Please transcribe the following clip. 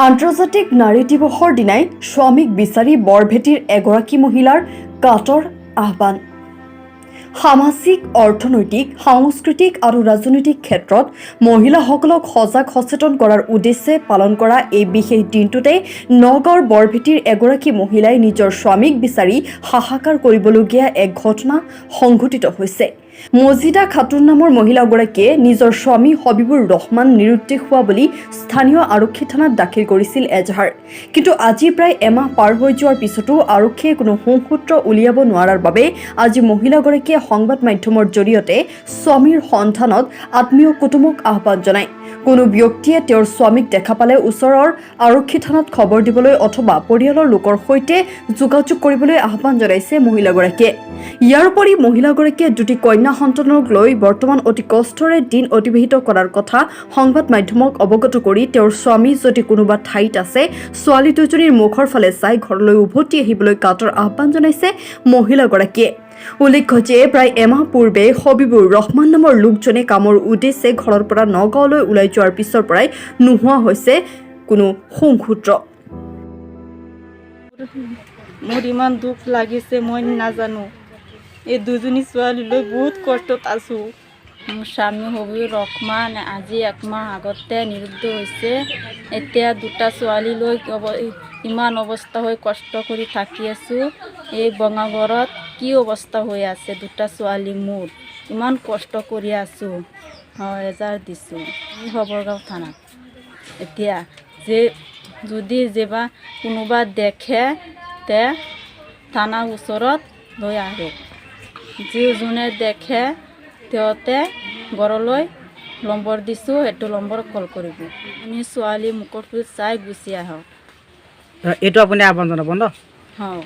আন্তৰ্জাতিক নাৰী দিৱসৰ দিনাই স্বামীক বিচাৰি বৰভেটিৰ এগৰাকী মহিলাৰ কাটৰ আহ্বান। সামাজিক, অৰ্থনৈতিক, সাংস্কৃতিক আৰু ৰাজনৈতিক ক্ষেত্ৰত মহিলাসকলক সজাগ সচেতন কৰাৰ উদ্দেশ্যে পালন কৰা এই বিশেষ দিনটোতে নগাঁৱৰ বৰভেটিৰ এগৰাকী মহিলাই নিজৰ স্বামীক বিচাৰি হাহাকাৰ কৰিবলগীয়া এক ঘটনা সংঘটিত হৈছে। মজিদা খাতুন নামৰ মহিলাগৰাকীয়ে নিজৰ স্বামী হবিবুৰ ৰহমান নিৰুদ্দেশ হোৱা বুলি স্থানীয় আৰক্ষী থানাত দাখিল কৰিছিল এজাহাৰ। কিন্তু আজি প্ৰায় এমাহ পাৰ হৈ যোৱাৰ পিছতো আৰক্ষীয়ে কোনো সুসূত্ৰ উলিয়াব নোৱাৰাৰ বাবে আজি মহিলাগৰাকীয়ে সংবাদ মাধ্যমৰ জৰিয়তে স্বামীৰ সন্ধানত আত্মীয় কুটুমক আহ্বান জনায়। কোনো ব্যক্তিয়ে তেওঁৰ স্বামীক দেখা পালে ওচৰৰ আৰক্ষী থানাত খবৰ দিবলৈ অথবা পৰিয়ালৰ লোকৰ সৈতে যোগাযোগ কৰিবলৈ আহ্বান জনাইছে মহিলাগৰাকীয়ে। ইয়াৰ উপৰি মহিলাগৰাকীয়ে দুটি কন্যা সন্তানক লৈ বৰ্তমান অতি কষ্টৰে দিন অতিবাহিত কৰাৰ কথা সংবাদ মাধ্যমক অৱগত কৰি তেওঁৰ স্বামী যদি কোনোবা ঠাইত আছে, ছোৱালী দুজনীৰ মুখৰ ফালে চাই ঘৰলৈ উভতি আহিবলৈ কাটৰ আহ্বান জনাইছে মহিলাগৰাকীয়ে। উল্লেখ্য যে প্ৰায় এমাহ পূৰ্বে হবিবুৰ ৰহমান নামৰ লোকজনে কামৰ উদ্দেশ্যে ঘৰৰ পৰা নগাঁৱলৈ ওলাই যোৱাৰ পিছৰ পৰাই নোহোৱা হৈছে কোনো সুসূত্ৰ। মোৰ ইমান দুখ লাগিছে, মই নাজানো। এই দুজনী ছোৱালীলৈ বহুত কষ্টত আছোঁ। মোৰ স্বামী হবিবুৰ ৰহমান আজি একমাহ আগতে নিৰুদ্দেশ হৈছে। এতিয়া দুটা ছোৱালীলৈ ইমান অৱস্থা হৈ কষ্ট কৰি থাকি আছোঁ। এই বঙাগড়ত কি অৱস্থা হৈ আছে, দুটা ছোৱালী মোৰ ইমান কষ্ট কৰি আছোঁ। এজাৰ দিছোঁ সবৰগাঁও থানাত। এতিয়া যদি যেবা কোনোবা দেখে তে থানাৰ ওচৰত লৈ আহক। যিজনে দেখে তেওঁতে ঘৰলৈ নম্বৰ দিছোঁ, সেইটো নম্বৰত কল কৰিব। আমি ছোৱালী মুখৰ চাই গুচি আহক। এইটো আপুনি আহ্বান জনাব ন? হয়।